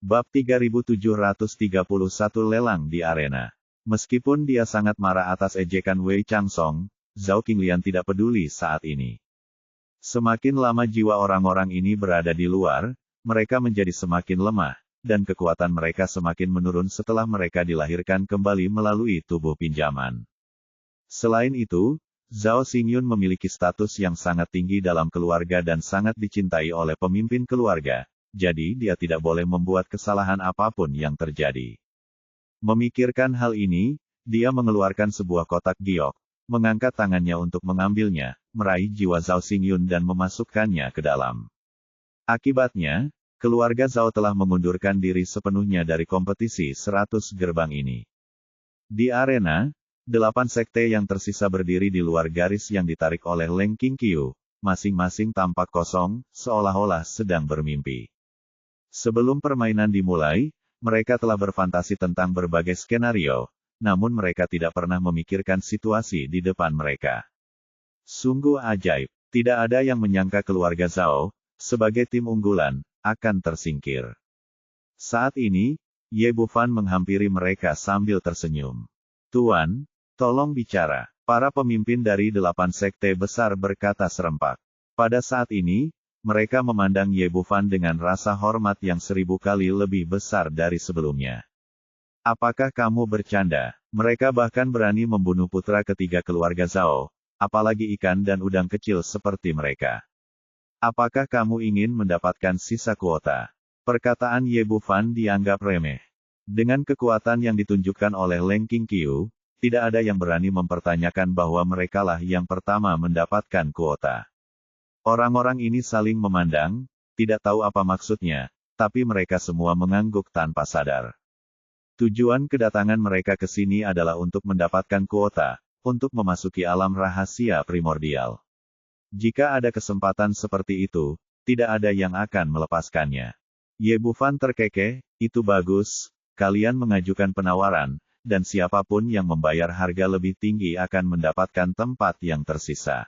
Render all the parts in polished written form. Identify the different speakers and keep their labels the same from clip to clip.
Speaker 1: Bab 3731 Lelang di Arena. Meskipun dia sangat marah atas ejekan Wei Changsong, Zhao Qinglian tidak peduli saat ini. Semakin lama jiwa orang-orang ini berada di luar, mereka menjadi semakin lemah, dan kekuatan mereka semakin menurun setelah mereka dilahirkan kembali melalui tubuh pinjaman. Selain itu, Zhao Xingyun memiliki status yang sangat tinggi dalam keluarga dan sangat dicintai oleh pemimpin keluarga. Jadi dia tidak boleh membuat kesalahan apapun yang terjadi. Memikirkan hal ini, dia mengeluarkan sebuah kotak giok, mengangkat tangannya untuk mengambilnya, meraih jiwa Zhao Xingyun dan memasukkannya ke dalam. Akibatnya, keluarga Zhao telah mengundurkan diri sepenuhnya dari kompetisi 100 gerbang ini. Di arena, 8 sekte yang tersisa berdiri di luar garis yang ditarik oleh Leng Qingqiu, masing-masing tampak kosong, seolah-olah sedang bermimpi. Sebelum permainan dimulai, mereka telah berfantasi tentang berbagai skenario, namun mereka tidak pernah memikirkan situasi di depan mereka. Sungguh ajaib, tidak ada yang menyangka keluarga Zhao, sebagai tim unggulan, akan tersingkir. Saat ini, Ye Bufan menghampiri mereka sambil tersenyum. "Tuan, tolong bicara," para pemimpin dari 8 sekte besar berkata serempak. Pada saat ini, mereka memandang Ye Bufan dengan rasa hormat yang 1000 kali lebih besar dari sebelumnya. "Apakah kamu bercanda? Mereka bahkan berani membunuh putra ketiga keluarga Zhao, apalagi ikan dan udang kecil seperti mereka. Apakah kamu ingin mendapatkan sisa kuota?" Perkataan Ye Bufan dianggap remeh. Dengan kekuatan yang ditunjukkan oleh Leng Qingqiu, tidak ada yang berani mempertanyakan bahwa merekalah yang pertama mendapatkan kuota. Orang-orang ini saling memandang, tidak tahu apa maksudnya, tapi mereka semua mengangguk tanpa sadar. Tujuan kedatangan mereka ke sini adalah untuk mendapatkan kuota, untuk memasuki alam rahasia primordial. Jika ada kesempatan seperti itu, tidak ada yang akan melepaskannya. Ye Bufan terkekeh, "Itu bagus, kalian mengajukan penawaran, dan siapapun yang membayar harga lebih tinggi akan mendapatkan tempat yang tersisa."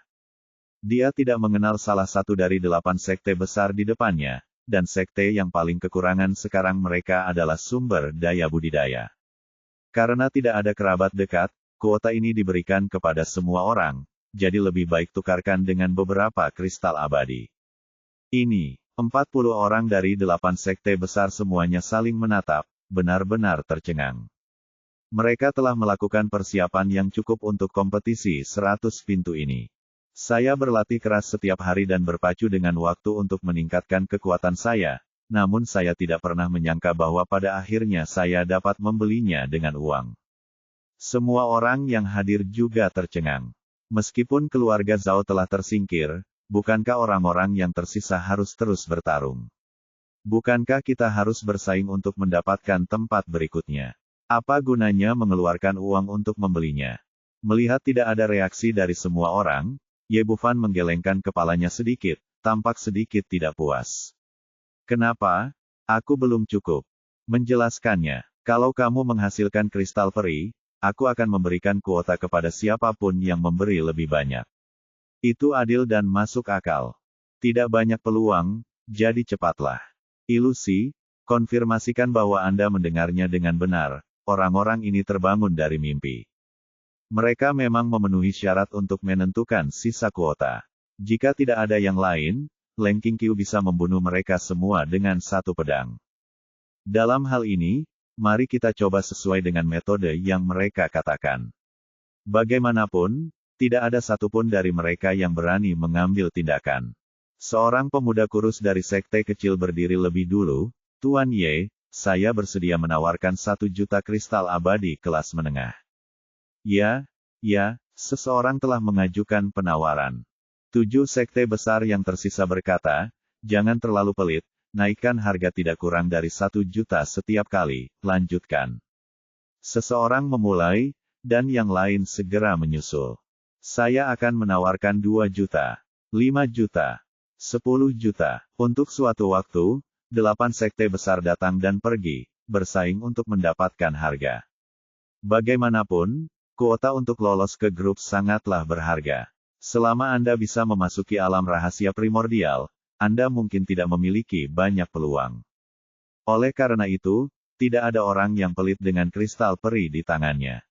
Speaker 1: Dia tidak mengenal salah satu dari 8 sekte besar di depannya, dan sekte yang paling kekurangan sekarang mereka adalah sumber daya budidaya. Karena tidak ada kerabat dekat, kuota ini diberikan kepada semua orang, jadi lebih baik tukarkan dengan beberapa kristal abadi. Ini, 40 orang dari 8 sekte besar semuanya saling menatap, benar-benar tercengang. Mereka telah melakukan persiapan yang cukup untuk kompetisi 100 pintu ini. "Saya berlatih keras setiap hari dan berpacu dengan waktu untuk meningkatkan kekuatan saya, namun saya tidak pernah menyangka bahwa pada akhirnya saya dapat membelinya dengan uang." Semua orang yang hadir juga tercengang. Meskipun keluarga Zhao telah tersingkir, bukankah orang-orang yang tersisa harus terus bertarung? Bukankah kita harus bersaing untuk mendapatkan tempat berikutnya? Apa gunanya mengeluarkan uang untuk membelinya? Melihat tidak ada reaksi dari semua orang, Ye Bufan menggelengkan kepalanya sedikit, tampak sedikit tidak puas. "Kenapa? Aku belum cukup menjelaskannya. Kalau kamu menghasilkan kristal peri, aku akan memberikan kuota kepada siapapun yang memberi lebih banyak. Itu adil dan masuk akal. Tidak banyak peluang, jadi cepatlah." "Ilusi, konfirmasikan bahwa Anda mendengarnya dengan benar." Orang-orang ini terbangun dari mimpi. Mereka memang memenuhi syarat untuk menentukan sisa kuota. Jika tidak ada yang lain, Leng Qingqiu bisa membunuh mereka semua dengan satu pedang. Dalam hal ini, mari kita coba sesuai dengan metode yang mereka katakan. Bagaimanapun, tidak ada satupun dari mereka yang berani mengambil tindakan. Seorang pemuda kurus dari sekte kecil berdiri lebih dulu. "Tuan Ye, saya bersedia menawarkan 1 juta kristal abadi kelas menengah." Ya, seseorang telah mengajukan penawaran. 7 sekte besar yang tersisa berkata, "Jangan terlalu pelit, naikkan harga tidak kurang dari 1 juta setiap kali, lanjutkan." Seseorang memulai, dan yang lain segera menyusul. "Saya akan menawarkan 2 juta, 5 juta, 10 juta. Untuk suatu waktu, 8 sekte besar datang dan pergi, bersaing untuk mendapatkan harga. Bagaimanapun, kuota untuk lolos ke grup sangatlah berharga. Selama Anda bisa memasuki alam rahasia primordial, Anda mungkin tidak memiliki banyak peluang. Oleh karena itu, tidak ada orang yang pelit dengan kristal peri di tangannya.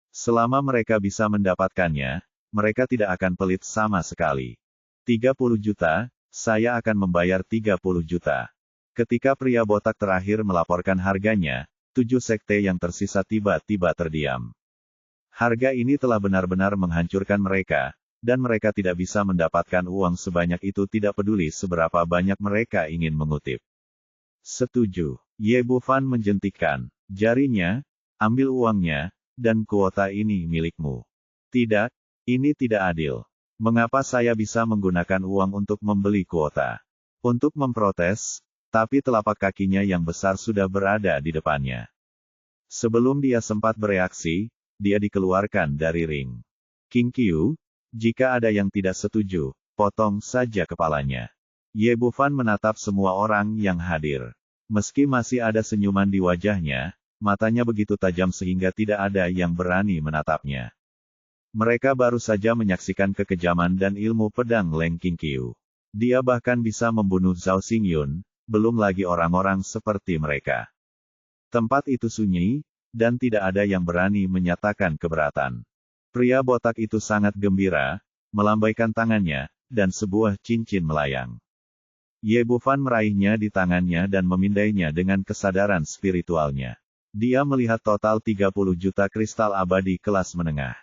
Speaker 1: Selama mereka bisa mendapatkannya, mereka tidak akan pelit sama sekali. 30 juta, saya akan membayar 30 juta. Ketika pria botak terakhir melaporkan harganya, 7 sekte yang tersisa tiba-tiba terdiam. Harga ini telah benar-benar menghancurkan mereka, dan mereka tidak bisa mendapatkan uang sebanyak itu tidak peduli seberapa banyak mereka ingin mengutip. Setuju. Ye Bufan menjentikkan jarinya, ambil uangnya, dan kuota ini milikmu. Tidak, ini tidak adil. Mengapa saya bisa menggunakan uang untuk membeli kuota? Untuk memprotes, tapi telapak kakinya yang besar sudah berada di depannya. Sebelum dia sempat bereaksi, dia dikeluarkan dari ring. King Qiu, jika ada yang tidak setuju, potong saja kepalanya. Ye Bufan menatap semua orang yang hadir. Meski masih ada senyuman di wajahnya, matanya begitu tajam sehingga tidak ada yang berani menatapnya. Mereka baru saja menyaksikan kekejaman dan ilmu pedang Leng King Qiu. Dia bahkan bisa membunuh Zhao Xingyun, belum lagi orang-orang seperti mereka. Tempat itu sunyi, dan tidak ada yang berani menyatakan keberatan. Pria botak itu sangat gembira, melambaikan tangannya, dan sebuah cincin melayang. Ye Bufan meraihnya di tangannya dan memindainya dengan kesadaran spiritualnya. Dia melihat total 30 juta kristal abadi kelas menengah.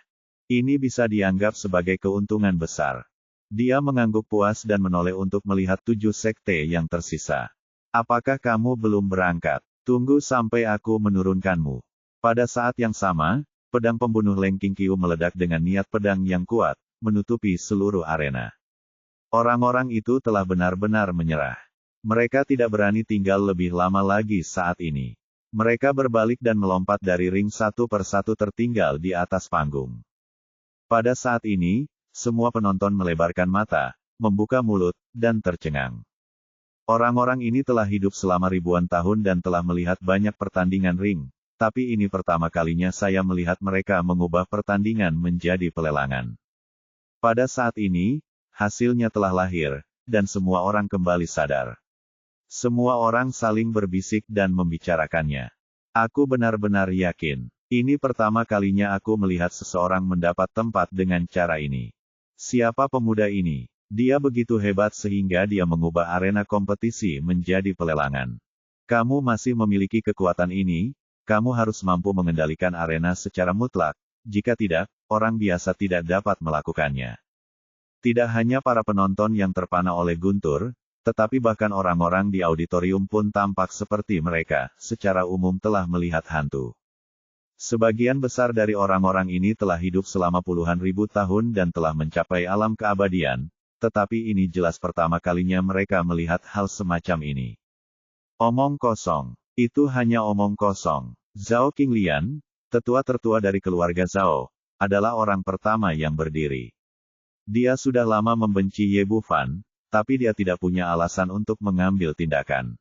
Speaker 1: Ini bisa dianggap sebagai keuntungan besar. Dia mengangguk puas dan menoleh untuk melihat 7 sekte yang tersisa. Apakah kamu belum berangkat? Tunggu sampai aku menurunkanmu. Pada saat yang sama, pedang pembunuh Leng King Qiu meledak dengan niat pedang yang kuat, menutupi seluruh arena. Orang-orang itu telah benar-benar menyerah. Mereka tidak berani tinggal lebih lama lagi saat ini. Mereka berbalik dan melompat dari ring satu persatu tertinggal di atas panggung. Pada saat ini, semua penonton melebarkan mata, membuka mulut, dan tercengang. Orang-orang ini telah hidup selama ribuan tahun dan telah melihat banyak pertandingan ring, tapi ini pertama kalinya saya melihat mereka mengubah pertandingan menjadi pelelangan. Pada saat ini, hasilnya telah lahir, dan semua orang kembali sadar. Semua orang saling berbisik dan membicarakannya. Aku benar-benar yakin, ini pertama kalinya aku melihat seseorang mendapat tempat dengan cara ini. Siapa pemuda ini? Dia begitu hebat sehingga dia mengubah arena kompetisi menjadi pelelangan. Kamu masih memiliki kekuatan ini, kamu harus mampu mengendalikan arena secara mutlak, jika tidak, orang biasa tidak dapat melakukannya. Tidak hanya para penonton yang terpana oleh guntur, tetapi bahkan orang-orang di auditorium pun tampak seperti mereka, secara umum telah melihat hantu. Sebagian besar dari orang-orang ini telah hidup selama puluhan ribu tahun dan telah mencapai alam keabadian, tetapi ini jelas pertama kalinya mereka melihat hal semacam ini. Omong kosong. Itu hanya omong kosong. Zhao Qinglian, tetua tertua dari keluarga Zhao, adalah orang pertama yang berdiri. Dia sudah lama membenci Ye Bufan, tapi dia tidak punya alasan untuk mengambil tindakan.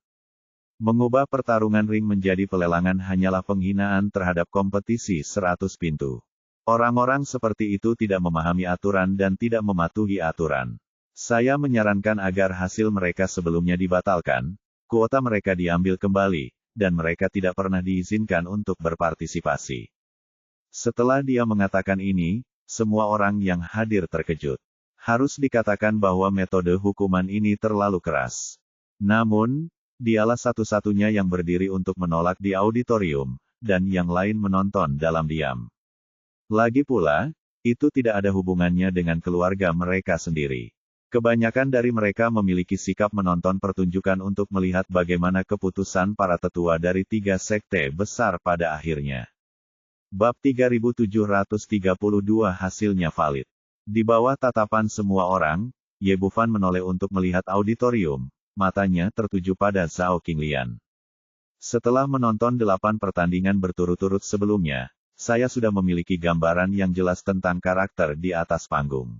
Speaker 1: Mengubah pertarungan ring menjadi pelelangan hanyalah penghinaan terhadap kompetisi 100 pintu. Orang-orang seperti itu tidak memahami aturan dan tidak mematuhi aturan. Saya menyarankan agar hasil mereka sebelumnya dibatalkan, kuota mereka diambil kembali, dan mereka tidak pernah diizinkan untuk berpartisipasi. Setelah dia mengatakan ini, semua orang yang hadir terkejut. Harus dikatakan bahwa metode hukuman ini terlalu keras. Namun, dialah satu-satunya yang berdiri untuk menolak di auditorium, dan yang lain menonton dalam diam. Lagi pula, itu tidak ada hubungannya dengan keluarga mereka sendiri. Kebanyakan dari mereka memiliki sikap menonton pertunjukan untuk melihat bagaimana keputusan para tetua dari 3 sekte besar pada akhirnya. Bab 3732 hasilnya valid. Di bawah tatapan semua orang, Ye Bufan menoleh untuk melihat auditorium, matanya tertuju pada Zhao Qinglian. Setelah menonton 8 pertandingan berturut-turut sebelumnya, saya sudah memiliki gambaran yang jelas tentang karakter di atas panggung.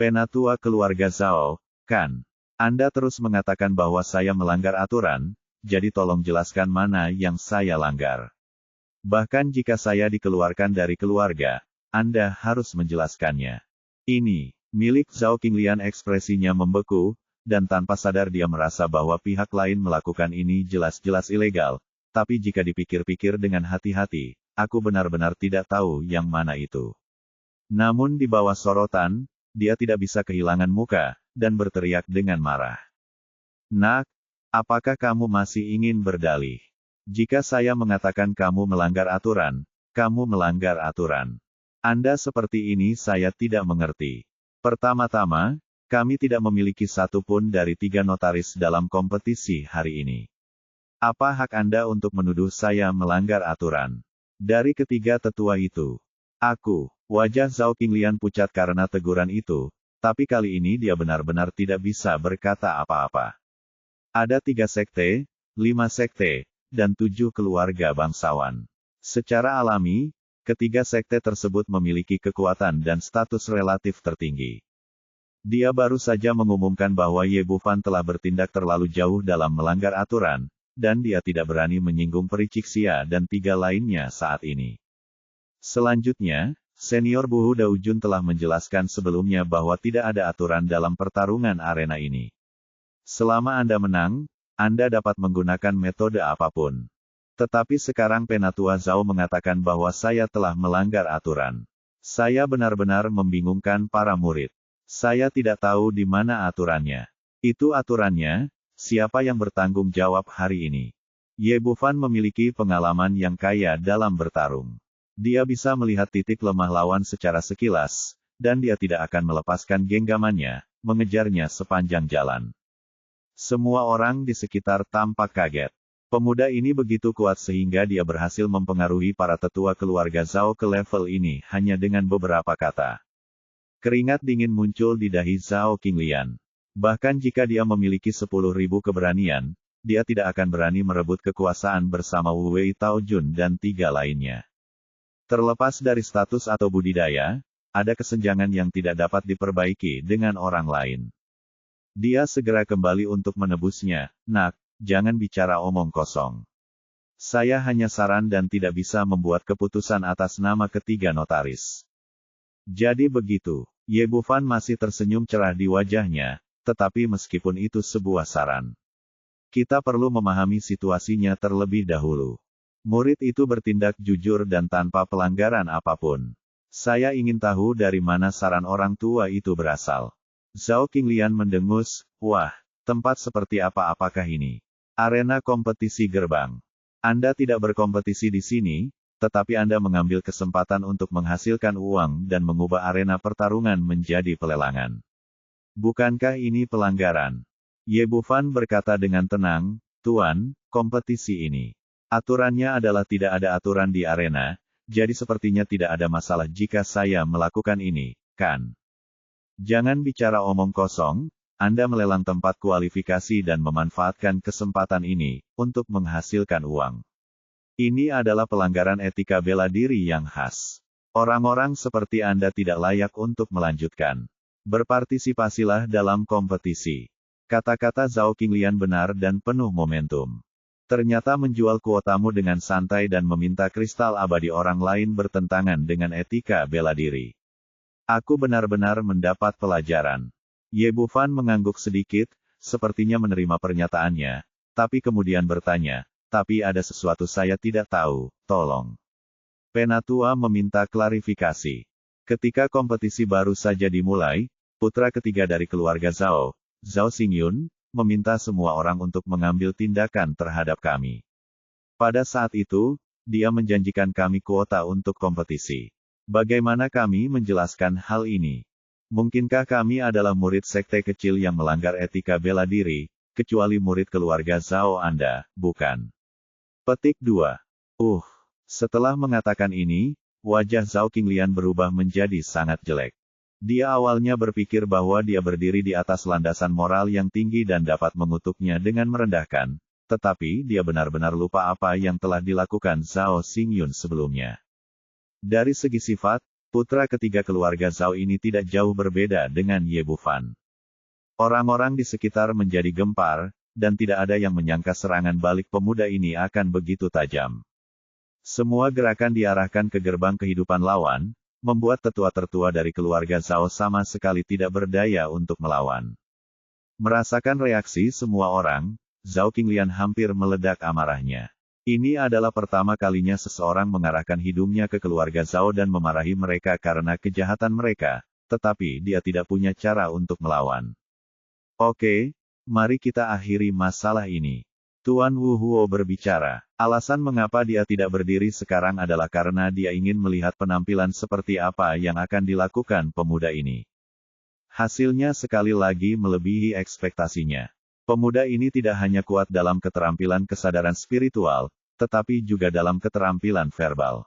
Speaker 1: Penatua keluarga Zhao, kan? Anda terus mengatakan bahwa saya melanggar aturan, jadi tolong jelaskan mana yang saya langgar. Bahkan jika saya dikeluarkan dari keluarga, Anda harus menjelaskannya. Ini, milik Zhao Qinglian ekspresinya membeku, dan tanpa sadar dia merasa bahwa pihak lain melakukan ini jelas-jelas ilegal, tapi jika dipikir-pikir dengan hati-hati, aku benar-benar tidak tahu yang mana itu. Namun di bawah sorotan, dia tidak bisa kehilangan muka, dan berteriak dengan marah. Nak, apakah kamu masih ingin berdalih? Jika saya mengatakan kamu melanggar aturan, kamu melanggar aturan. Anda seperti ini saya tidak mengerti. Pertama-tama, kami tidak memiliki satu pun dari 3 notaris dalam kompetisi hari ini. Apa hak Anda untuk menuduh saya melanggar aturan? Dari ketiga tetua itu, wajah Zhao Qinglian pucat karena teguran itu, tapi kali ini dia benar-benar tidak bisa berkata apa-apa. Ada 3 sekte, 5 sekte, dan 7 keluarga bangsawan. Secara alami, ketiga sekte tersebut memiliki kekuatan dan status relatif tertinggi. Dia baru saja mengumumkan bahwa Ye Bufan telah bertindak terlalu jauh dalam melanggar aturan, dan dia tidak berani menyinggung Pericixia dan 3 lainnya saat ini. Selanjutnya, Senior Buhu Daojun telah menjelaskan sebelumnya bahwa tidak ada aturan dalam pertarungan arena ini. Selama Anda menang, Anda dapat menggunakan metode apapun. Tetapi sekarang Penatua Zhao mengatakan bahwa saya telah melanggar aturan. Saya benar-benar membingungkan para murid. Saya tidak tahu di mana aturannya. Itu aturannya, siapa yang bertanggung jawab hari ini? Ye Bufan memiliki pengalaman yang kaya dalam bertarung. Dia bisa melihat titik lemah lawan secara sekilas, dan dia tidak akan melepaskan genggamannya, mengejarnya sepanjang jalan. Semua orang di sekitar tampak kaget. Pemuda ini begitu kuat sehingga dia berhasil mempengaruhi para tetua keluarga Zhao ke level ini hanya dengan beberapa kata. Keringat dingin muncul di dahi Zhao Qinglian. Bahkan jika dia memiliki 10.000 keberanian, dia tidak akan berani merebut kekuasaan bersama Wu Wei Taojun dan 3 lainnya. Terlepas dari status atau budidaya, ada kesenjangan yang tidak dapat diperbaiki dengan orang lain. Dia segera kembali untuk menebusnya. Nak, jangan bicara omong kosong. Saya hanya saran dan tidak bisa membuat keputusan atas nama ketiga notaris. Jadi begitu, Ye Bufan masih tersenyum cerah di wajahnya, tetapi meskipun itu sebuah saran, kita perlu memahami situasinya terlebih dahulu. Murid itu bertindak jujur dan tanpa pelanggaran apapun. Saya ingin tahu dari mana saran orang tua itu berasal. Zhao Qinglian mendengus, wah, tempat seperti apakah ini? Arena kompetisi gerbang. Anda tidak berkompetisi di sini, tetapi Anda mengambil kesempatan untuk menghasilkan uang dan mengubah arena pertarungan menjadi pelelangan. Bukankah ini pelanggaran? Ye Bufan berkata dengan tenang, Tuan, kompetisi ini. Aturannya adalah tidak ada aturan di arena, jadi sepertinya tidak ada masalah jika saya melakukan ini, kan? Jangan bicara omong kosong, Anda melelang tempat kualifikasi dan memanfaatkan kesempatan ini, untuk menghasilkan uang. Ini adalah pelanggaran etika bela diri yang khas. Orang-orang seperti Anda tidak layak untuk melanjutkan. Berpartisipasilah dalam kompetisi. Kata-kata Zhao Qinglian benar dan penuh momentum. Ternyata menjual kuotamu dengan santai dan meminta kristal abadi orang lain bertentangan dengan etika bela diri. Aku benar-benar mendapat pelajaran. Ye Bufan mengangguk sedikit, sepertinya menerima pernyataannya, tapi kemudian bertanya, tapi ada sesuatu saya tidak tahu, tolong. Penatua meminta klarifikasi. Ketika kompetisi baru saja dimulai, putra ketiga dari keluarga Zhao, Zhao Xingyun, meminta semua orang untuk mengambil tindakan terhadap kami. Pada saat itu, dia menjanjikan kami kuota untuk kompetisi. Bagaimana kami menjelaskan hal ini? Mungkinkah kami adalah murid sekte kecil yang melanggar etika bela diri, kecuali murid keluarga Zhao Anda, bukan? Petik 2. Setelah mengatakan ini, wajah Zhao Qinglian berubah menjadi sangat jelek. Dia awalnya berpikir bahwa dia berdiri di atas landasan moral yang tinggi dan dapat mengutuknya dengan merendahkan, tetapi dia benar-benar lupa apa yang telah dilakukan Zhao Xingyun sebelumnya. Dari segi sifat, putra ketiga keluarga Zhao ini tidak jauh berbeda dengan Ye Bufan. Orang-orang di sekitar menjadi gempar, dan tidak ada yang menyangka serangan balik pemuda ini akan begitu tajam. Semua gerakan diarahkan ke gerbang kehidupan lawan, membuat tetua tertua dari keluarga Zhao sama sekali tidak berdaya untuk melawan. Merasakan reaksi semua orang, Zhao Qinglian hampir meledak amarahnya. Ini adalah pertama kalinya seseorang mengarahkan hidungnya ke keluarga Zhao dan memarahi mereka karena kejahatan mereka, tetapi dia tidak punya cara untuk melawan. Oke, mari kita akhiri masalah ini. Tuan Wu Huo berbicara. Alasan mengapa dia tidak berdiri sekarang adalah karena dia ingin melihat penampilan seperti apa yang akan dilakukan pemuda ini. Hasilnya sekali lagi melebihi ekspektasinya. Pemuda ini tidak hanya kuat dalam keterampilan kesadaran spiritual, tetapi juga dalam keterampilan verbal.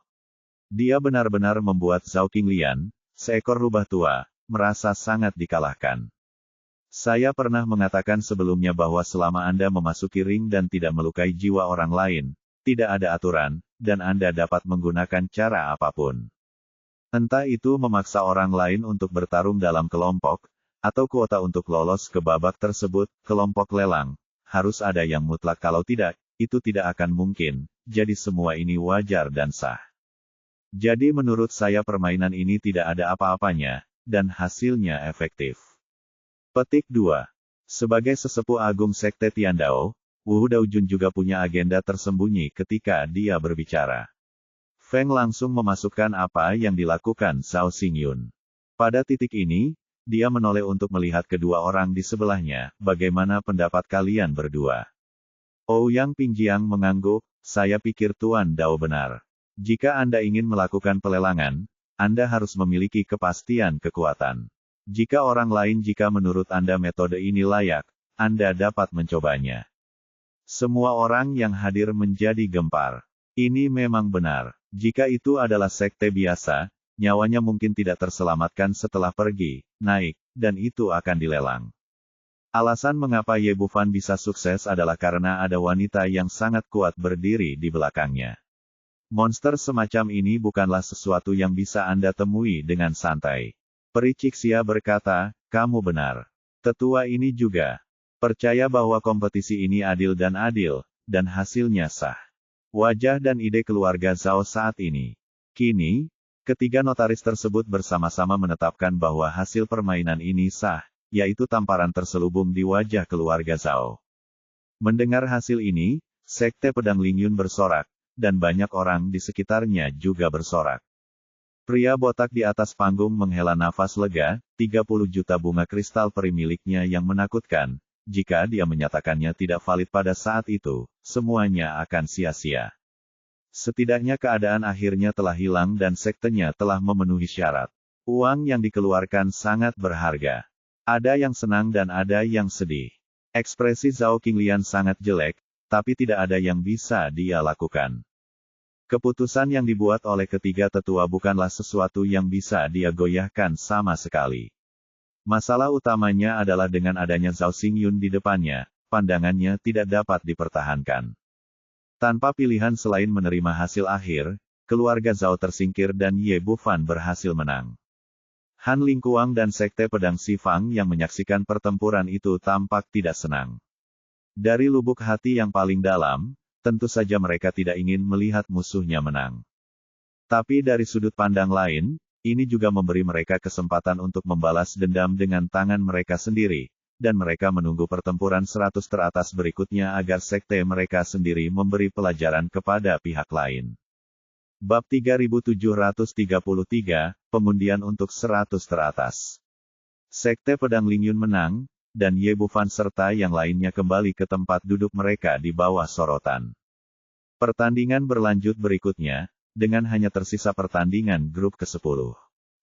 Speaker 1: Dia benar-benar membuat Zhao Qinglian, seekor rubah tua, merasa sangat dikalahkan. Saya pernah mengatakan sebelumnya bahwa selama Anda memasuki ring dan tidak melukai jiwa orang lain, tidak ada aturan, dan Anda dapat menggunakan cara apapun. Entah itu memaksa orang lain untuk bertarung dalam kelompok, atau kuota untuk lolos ke babak tersebut, kelompok lelang, harus ada yang mutlak kalau tidak, itu tidak akan mungkin, jadi semua ini wajar dan sah. Jadi menurut saya permainan ini tidak ada apa-apanya, dan hasilnya efektif. Petik 2. Sebagai sesepuh agung Sekte Tiandao, Wu Daojun juga punya agenda tersembunyi ketika dia berbicara. Feng langsung memasukkan apa yang dilakukan Zhao Xingyun. Pada titik ini, dia menoleh untuk melihat kedua orang di sebelahnya, bagaimana pendapat kalian berdua? Ouyang Pingjiang mengangguk, saya pikir Tuan Dao benar. Jika Anda ingin melakukan pelelangan, Anda harus memiliki kepastian kekuatan. Jika orang lain jika menurut Anda metode ini layak, Anda dapat mencobanya. Semua orang yang hadir menjadi gempar. Ini memang benar. Jika itu adalah sekte biasa, nyawanya mungkin tidak terselamatkan setelah pergi, naik, dan itu akan dilelang. Alasan mengapa Ye Bufan bisa sukses adalah karena ada wanita yang sangat kuat berdiri di belakangnya. Monster semacam ini bukanlah sesuatu yang bisa Anda temui dengan santai. Peri Cixia berkata, kamu benar. Tetua ini juga percaya bahwa kompetisi ini adil, dan hasilnya sah. Wajah dan ide keluarga Zhao saat ini. Kini, ketiga notaris tersebut bersama-sama menetapkan bahwa hasil permainan ini sah, yaitu tamparan terselubung di wajah keluarga Zhao. Mendengar hasil ini, Sekte Pedang Lingyun bersorak, dan banyak orang di sekitarnya juga bersorak. Pria botak di atas panggung menghela nafas lega, 30 juta bunga kristal peri miliknya yang menakutkan. Jika dia menyatakannya tidak valid pada saat itu, semuanya akan sia-sia. Setidaknya keadaan akhirnya telah hilang dan sektenya telah memenuhi syarat. Uang yang dikeluarkan sangat berharga. Ada yang senang dan ada yang sedih. Ekspresi Zhao Qinglian sangat jelek, tapi tidak ada yang bisa dia lakukan. Keputusan yang dibuat oleh ketiga tetua bukanlah sesuatu yang bisa dia goyahkan sama sekali. Masalah utamanya adalah dengan adanya Zhao Xingyun di depannya, pandangannya tidak dapat dipertahankan. Tanpa pilihan selain menerima hasil akhir, keluarga Zhao tersingkir dan Ye Bufan berhasil menang. Han Lingkuang dan Sekte Pedang Sifang yang menyaksikan pertempuran itu tampak tidak senang. Dari lubuk hati yang paling dalam, tentu saja mereka tidak ingin melihat musuhnya menang. Tapi dari sudut pandang lain, ini juga memberi mereka kesempatan untuk membalas dendam dengan tangan mereka sendiri, dan mereka menunggu pertempuran 100 teratas berikutnya agar sekte mereka sendiri memberi pelajaran kepada pihak lain. Bab 3733, Pengundian untuk 100 teratas. Sekte Pedang Lingyun menang, dan Ye Bufan serta yang lainnya kembali ke tempat duduk mereka di bawah sorotan. Pertandingan berlanjut berikutnya, dengan hanya tersisa pertandingan grup ke-10.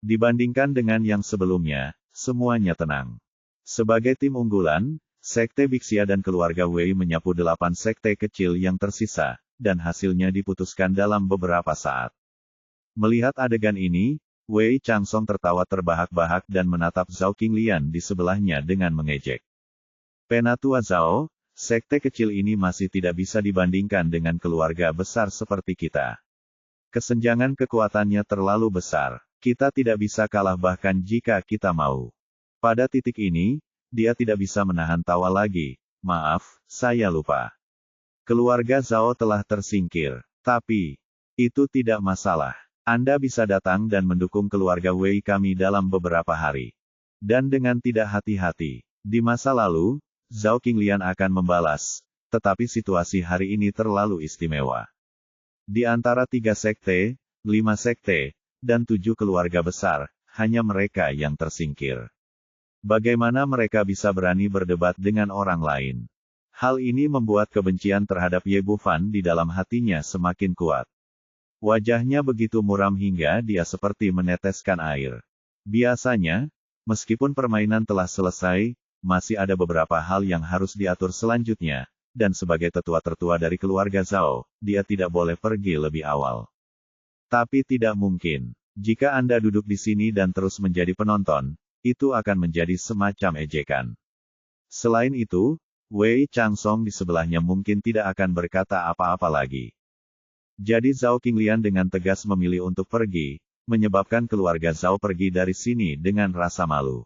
Speaker 1: Dibandingkan dengan yang sebelumnya, semuanya tenang. Sebagai tim unggulan, Sekte Bixia dan keluarga Wei menyapu 8 sekte kecil yang tersisa, dan hasilnya diputuskan dalam beberapa saat. Melihat adegan ini, Wei Changsong tertawa terbahak-bahak dan menatap Zhao Qinglian di sebelahnya dengan mengejek. Penatua Zhao, sekte kecil ini masih tidak bisa dibandingkan dengan keluarga besar seperti kita. Kesenjangan kekuatannya terlalu besar. Kita tidak bisa kalah bahkan jika kita mau. Pada titik ini, dia tidak bisa menahan tawa lagi. Maaf, saya lupa. Keluarga Zhao telah tersingkir. Tapi, itu tidak masalah. Anda bisa datang dan mendukung keluarga Wei kami dalam beberapa hari. Dan dengan tidak hati-hati, Di masa lalu, Zhao Qinglian akan membalas, tetapi situasi hari ini terlalu istimewa. Di antara 3 sekte, 5 sekte, dan 7 keluarga besar, hanya mereka yang tersingkir. Bagaimana mereka bisa berani berdebat dengan orang lain? Hal ini membuat kebencian terhadap Ye Bufan di dalam hatinya semakin kuat. Wajahnya begitu muram hingga dia seperti meneteskan air. Biasanya, meskipun permainan telah selesai, masih ada beberapa hal yang harus diatur selanjutnya, dan sebagai tetua tertua dari keluarga Zhao, dia tidak boleh pergi lebih awal. Tapi tidak mungkin. Jika Anda duduk di sini dan terus menjadi penonton, itu akan menjadi semacam ejekan. Selain itu, Wei Changsong di sebelahnya mungkin tidak akan berkata apa-apa lagi. Jadi Zhao Qinglian dengan tegas memilih untuk pergi, menyebabkan keluarga Zhao pergi dari sini dengan rasa malu.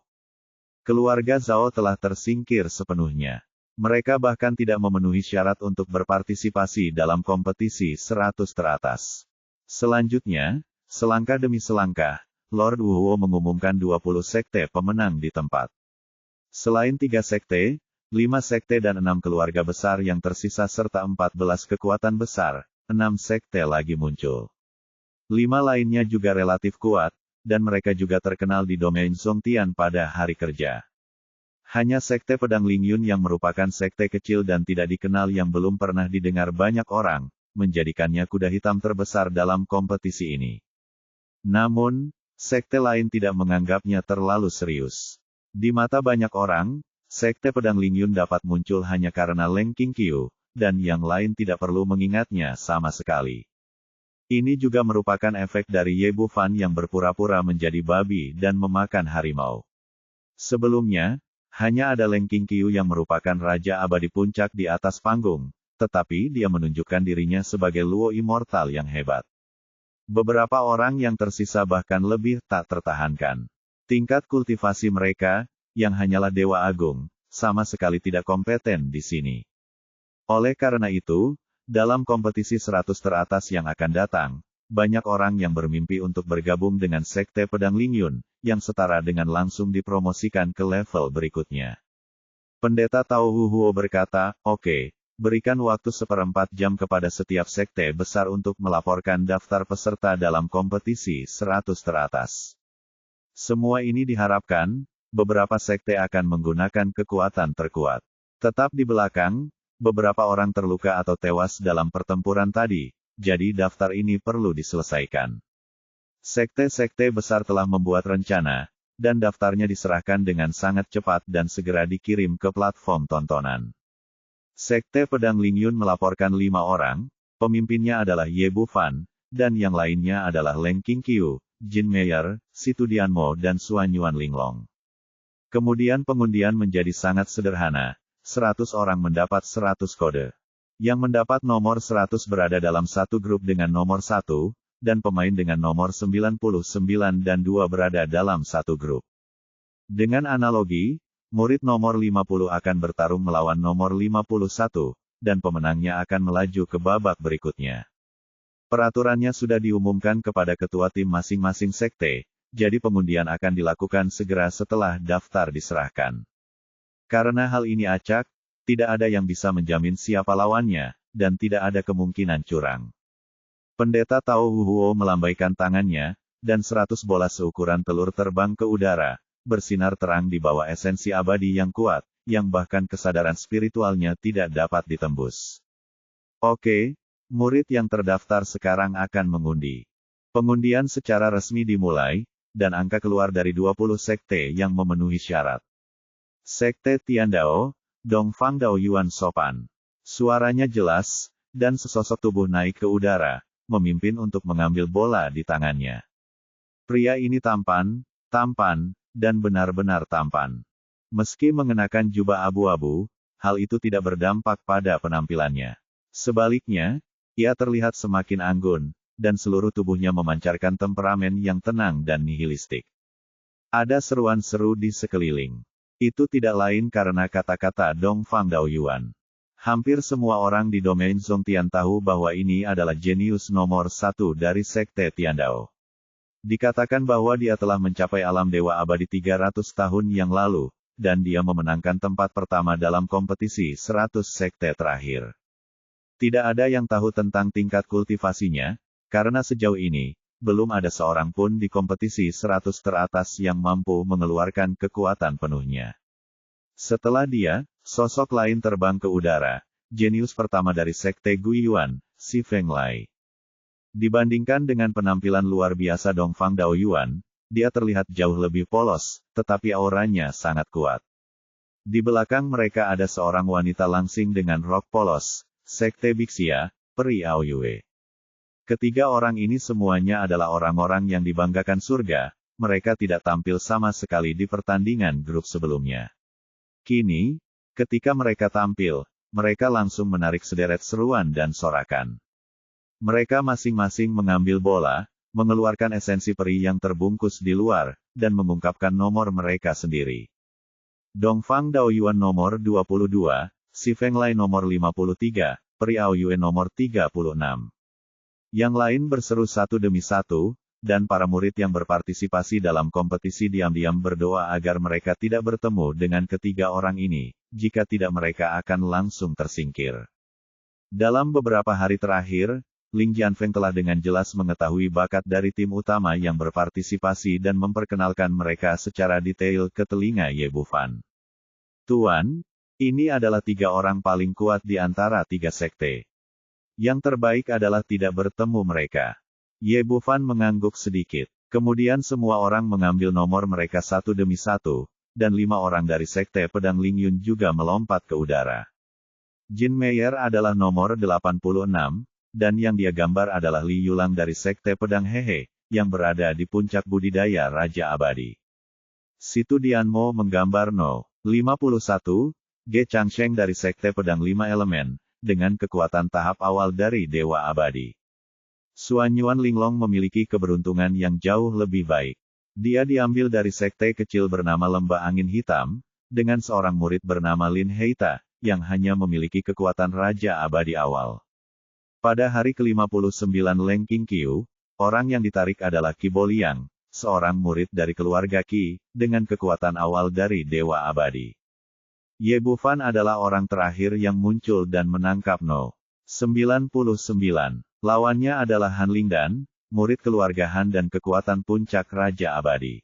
Speaker 1: Keluarga Zhao telah tersingkir sepenuhnya. Mereka bahkan tidak memenuhi syarat untuk berpartisipasi dalam kompetisi 100 teratas. Selanjutnya, selangkah demi selangkah, Lord Wuhuo mengumumkan 20 sekte pemenang di tempat. Selain 3 sekte, 5 sekte dan 6 keluarga besar yang tersisa serta 14 kekuatan besar, 6 sekte lagi muncul. 5 lainnya juga relatif kuat, dan mereka juga terkenal di domain Zongtian pada hari kerja. Hanya sekte pedang Lingyun yang merupakan sekte kecil dan tidak dikenal yang belum pernah didengar banyak orang, menjadikannya kuda hitam terbesar dalam kompetisi ini. Namun, sekte lain tidak menganggapnya terlalu serius. Di mata banyak orang, sekte pedang Lingyun dapat muncul hanya karena Leng Qingqiu, dan yang lain tidak perlu mengingatnya sama sekali. Ini juga merupakan efek dari Ye Bufan yang berpura-pura menjadi babi dan memakan harimau. Sebelumnya, hanya ada Leng Qingqiu yang merupakan Raja Abadi Puncak di atas panggung, tetapi dia menunjukkan dirinya sebagai Luo Immortal yang hebat. Beberapa orang yang tersisa bahkan lebih tak tertahankan. Tingkat kultivasi mereka, yang hanyalah Dewa Agung, sama sekali tidak kompeten di sini. Oleh karena itu, dalam kompetisi 100 teratas yang akan datang, banyak orang yang bermimpi untuk bergabung dengan sekte pedang Lingyun, yang setara dengan langsung dipromosikan ke level berikutnya. Pendeta Tao Huhuo berkata, "Oke, berikan waktu 1/4 jam kepada setiap sekte besar untuk melaporkan daftar peserta dalam kompetisi 100 teratas." Semua ini diharapkan, beberapa sekte akan menggunakan kekuatan terkuat. Tetap di belakang, beberapa orang terluka atau tewas dalam pertempuran tadi, jadi daftar ini perlu diselesaikan. Sekte-sekte besar telah membuat rencana, dan daftarnya diserahkan dengan sangat cepat dan segera dikirim ke platform tontonan. Sekte pedang Lingyun melaporkan 5 orang, pemimpinnya adalah Ye Bufan, dan yang lainnya adalah Leng Qingqiu, Jin Meier, Situ Dianmo dan Suan Yuan Linglong. Kemudian pengundian menjadi sangat sederhana. 100 orang mendapat 100 kode. Yang mendapat nomor 100 berada dalam satu grup dengan nomor 1, dan pemain dengan nomor 99 dan 2 berada dalam satu grup. Dengan analogi, murid nomor 50 akan bertarung melawan nomor 51, dan pemenangnya akan melaju ke babak berikutnya. Peraturannya sudah diumumkan kepada ketua tim masing-masing sekte, jadi pengundian akan dilakukan segera setelah daftar diserahkan. Karena hal ini acak, tidak ada yang bisa menjamin siapa lawannya, dan tidak ada kemungkinan curang. Pendeta Tao Huhuo melambaikan tangannya, dan 100 bola seukuran telur terbang ke udara, bersinar terang di bawah esensi abadi yang kuat, yang bahkan kesadaran spiritualnya tidak dapat ditembus. Oke, murid yang terdaftar sekarang akan mengundi. Pengundian secara resmi dimulai, dan angka keluar dari 20 sekte yang memenuhi syarat. Sekte Tiandao, Dongfang Dao Yuan sopan. Suaranya jelas, dan sesosok tubuh naik ke udara, memimpin untuk mengambil bola di tangannya. Pria ini tampan, dan benar-benar tampan. Meski mengenakan jubah abu-abu, hal itu tidak berdampak pada penampilannya. Sebaliknya, ia terlihat semakin anggun, dan seluruh tubuhnya memancarkan temperamen yang tenang dan nihilistik. Ada seruan seru di sekeliling. Itu tidak lain karena kata-kata Dongfang Dao Yuan. Hampir semua orang di domain Zongtian tahu bahwa ini adalah jenius nomor 1 dari sekte Tiandao. Dikatakan bahwa dia telah mencapai alam dewa abadi 300 tahun yang lalu, dan dia memenangkan tempat pertama dalam kompetisi 100 sekte terakhir. Tidak ada yang tahu tentang tingkat kultivasinya, karena sejauh ini, belum ada seorang pun di kompetisi 100 teratas yang mampu mengeluarkan kekuatan penuhnya. Setelah dia, sosok lain terbang ke udara, jenius pertama dari sekte Guiyuan, si Feng Lay. Dibandingkan dengan penampilan luar biasa Dongfang Daoyuan, dia terlihat jauh lebih polos, tetapi auranya sangat kuat. Di belakang mereka ada seorang wanita langsing dengan rok polos, sekte Bixia, Peri Aoyue. Ketiga orang ini semuanya adalah orang-orang yang dibanggakan surga, mereka tidak tampil sama sekali di pertandingan grup sebelumnya. Kini, ketika mereka tampil, mereka langsung menarik sederet seruan dan sorakan. Mereka masing-masing mengambil bola, mengeluarkan esensi peri yang terbungkus di luar, dan mengungkapkan nomor mereka sendiri. Dongfang Daoyuan nomor 22, si Feng Lay nomor 53, Peri Aoyue nomor 36. Yang lain berseru satu demi satu, dan para murid yang berpartisipasi dalam kompetisi diam-diam berdoa agar mereka tidak bertemu dengan ketiga orang ini, jika tidak mereka akan langsung tersingkir. Dalam beberapa hari terakhir, Ling Jianfeng telah dengan jelas mengetahui bakat dari tim utama yang berpartisipasi dan memperkenalkan mereka secara detail ke telinga Ye Bufan. Tuan, ini adalah tiga orang paling kuat di antara tiga sekte. Yang terbaik adalah tidak bertemu mereka. Ye Bufan mengangguk sedikit. Kemudian semua orang mengambil nomor mereka satu demi satu, dan 5 orang dari sekte pedang Lingyun juga melompat ke udara. Jin Meyer adalah nomor 86, dan yang dia gambar adalah Li Yulang dari sekte pedang Hehe, yang berada di puncak budidaya Raja Abadi. Situ Dianmo menggambar No. 51, Ge Changsheng dari sekte pedang 5 elemen, dengan kekuatan tahap awal dari Dewa Abadi. Suan Yuan Linglong memiliki keberuntungan yang jauh lebih baik. Dia diambil dari sekte kecil bernama Lembah Angin Hitam, dengan seorang murid bernama Lin Heita, yang hanya memiliki kekuatan Raja Abadi awal. Pada hari ke-59 Leng Qingqiu, orang yang ditarik adalah Qi Boliang, seorang murid dari keluarga Qi, dengan kekuatan awal dari Dewa Abadi. Ye Bufan adalah orang terakhir yang muncul dan menangkap No. 99. Lawannya adalah Han Lingdan, murid keluarga Han dan kekuatan puncak Raja Abadi.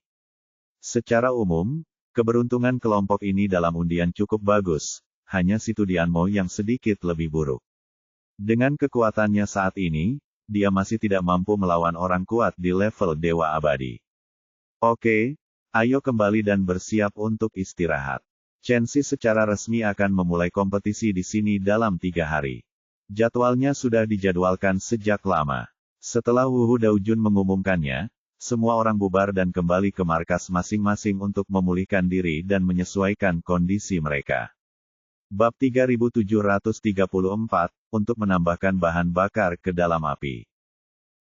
Speaker 1: Secara umum, keberuntungan kelompok ini dalam undian cukup bagus, hanya Situ Dianmo yang sedikit lebih buruk. Dengan kekuatannya saat ini, dia masih tidak mampu melawan orang kuat di level Dewa Abadi. Oke, ayo kembali dan bersiap untuk istirahat. Chen-Si secara resmi akan memulai kompetisi di sini dalam 3 hari. Jadwalnya sudah dijadwalkan sejak lama. Setelah Wu Daojun mengumumkannya, semua orang bubar dan kembali ke markas masing-masing untuk memulihkan diri dan menyesuaikan kondisi mereka. Bab 3734, untuk menambahkan bahan bakar ke dalam api.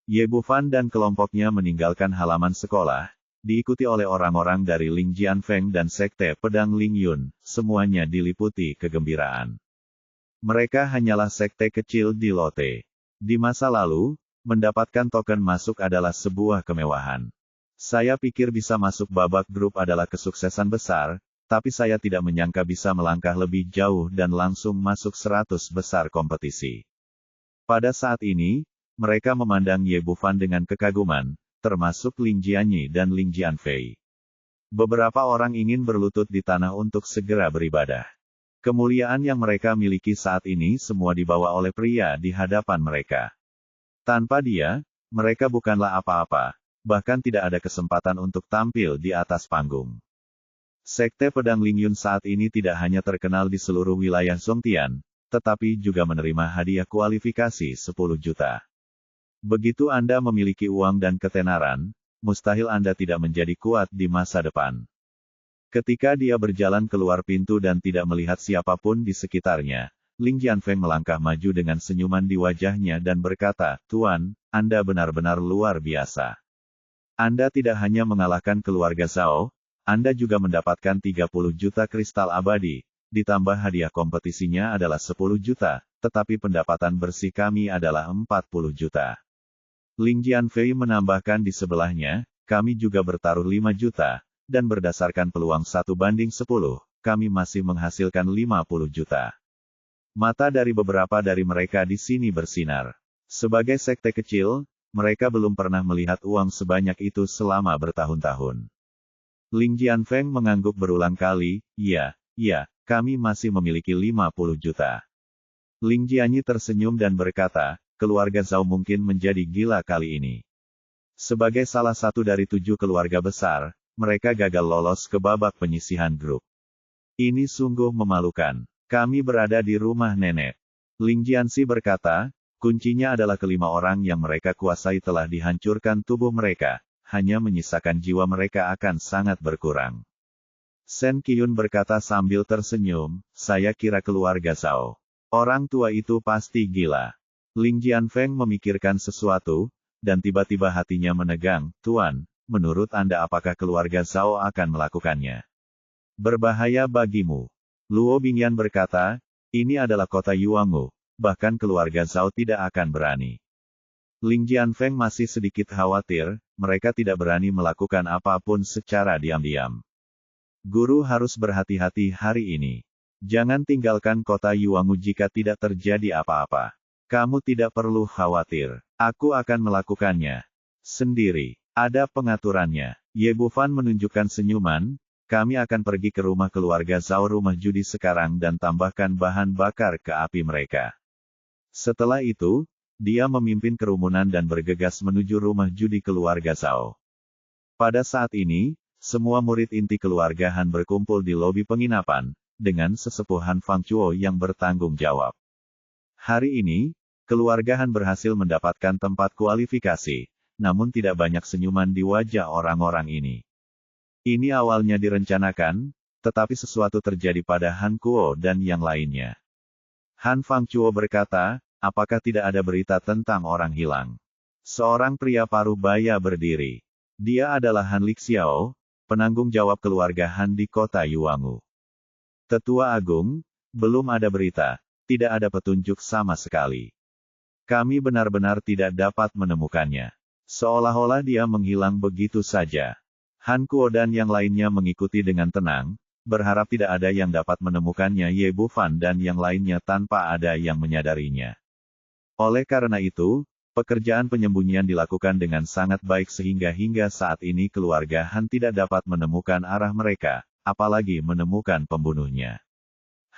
Speaker 1: Ye Bufan dan kelompoknya meninggalkan halaman sekolah, diikuti oleh orang-orang dari Ling Jianfeng dan sekte pedang Lingyun, semuanya diliputi kegembiraan. Mereka hanyalah sekte kecil di Lotte. Di masa lalu, mendapatkan token masuk adalah sebuah kemewahan. Saya pikir bisa masuk babak grup adalah kesuksesan besar, tapi saya tidak menyangka bisa melangkah lebih jauh dan langsung masuk 100 besar kompetisi. Pada saat ini, mereka memandang Ye Bufan dengan kekaguman, termasuk Ling Jianyi dan Ling Jianfei. Beberapa orang ingin berlutut di tanah untuk segera beribadah. Kemuliaan yang mereka miliki saat ini semua dibawa oleh pria di hadapan mereka. Tanpa dia, mereka bukanlah apa-apa, bahkan tidak ada kesempatan untuk tampil di atas panggung. Sekte pedang Lingyun saat ini tidak hanya terkenal di seluruh wilayah Zhongtian, tetapi juga menerima hadiah kualifikasi 10 juta. Begitu Anda memiliki uang dan ketenaran, mustahil Anda tidak menjadi kuat di masa depan. Ketika dia berjalan keluar pintu dan tidak melihat siapapun di sekitarnya, Ling Jianfeng melangkah maju dengan senyuman di wajahnya dan berkata, "Tuan, Anda benar-benar luar biasa. Anda tidak hanya mengalahkan keluarga Zhao, Anda juga mendapatkan 30 juta kristal abadi, ditambah hadiah kompetisinya adalah 10 juta, tetapi pendapatan bersih kami adalah 40 juta. Ling Jianfei menambahkan di sebelahnya, kami juga bertaruh 5 juta, dan berdasarkan peluang 1:10, kami masih menghasilkan 50 juta. Mata dari beberapa dari mereka di sini bersinar. Sebagai sekte kecil, mereka belum pernah melihat uang sebanyak itu selama bertahun-tahun. Ling Jianfeng mengangguk berulang kali, ya, kami masih memiliki 50 juta. Ling Jianyi tersenyum dan berkata, keluarga Zhao mungkin menjadi gila kali ini. Sebagai salah satu dari 7 keluarga besar, mereka gagal lolos ke babak penyisihan grup. Ini sungguh memalukan. Kami berada di rumah nenek. Ling Jianxi berkata, kuncinya adalah kelima orang yang mereka kuasai telah dihancurkan tubuh mereka, hanya menyisakan jiwa mereka akan sangat berkurang. Shen Qiyun berkata sambil tersenyum, saya kira keluarga Zhao. Orang tua itu pasti gila. Ling Jianfeng memikirkan sesuatu, dan tiba-tiba hatinya menegang, Tuan, menurut Anda apakah keluarga Zhao akan melakukannya? Berbahaya bagimu. Luo Bingyan berkata, ini adalah kota Yuangu, bahkan keluarga Zhao tidak akan berani. Ling Jianfeng masih sedikit khawatir, mereka tidak berani melakukan apapun secara diam-diam. Guru harus berhati-hati hari ini. Jangan tinggalkan kota Yuangu jika tidak terjadi apa-apa. Kamu tidak perlu khawatir. Aku akan melakukannya sendiri. Ada pengaturannya. Ye Bufan menunjukkan senyuman. Kami akan pergi ke rumah keluarga Zhao rumah judi sekarang dan tambahkan bahan bakar ke api mereka. Setelah itu, dia memimpin kerumunan dan bergegas menuju rumah judi keluarga Zhao. Pada saat ini, semua murid inti keluarga Han berkumpul di lobi penginapan, dengan sesepuh Han Fangchuo yang bertanggung jawab. Hari ini, keluarga Han berhasil mendapatkan tempat kualifikasi, namun tidak banyak senyuman di wajah orang-orang ini. Ini awalnya direncanakan, tetapi sesuatu terjadi pada Han Kuo dan yang lainnya. Han Fangchuo berkata, apakah tidak ada berita tentang orang hilang? Seorang pria paruh baya berdiri. Dia adalah Han Lixiao, penanggung jawab keluarga Han di kota Yuangu. Tetua Agung, belum ada berita, tidak ada petunjuk sama sekali. Kami benar-benar tidak dapat menemukannya. Seolah-olah dia menghilang begitu saja. Han Kuo dan yang lainnya mengikuti dengan tenang, berharap tidak ada yang dapat menemukannya Ye Bufan dan yang lainnya tanpa ada yang menyadarinya. Oleh karena itu, pekerjaan penyembunyian dilakukan dengan sangat baik sehingga hingga saat ini keluarga Han tidak dapat menemukan arah mereka, apalagi menemukan pembunuhnya.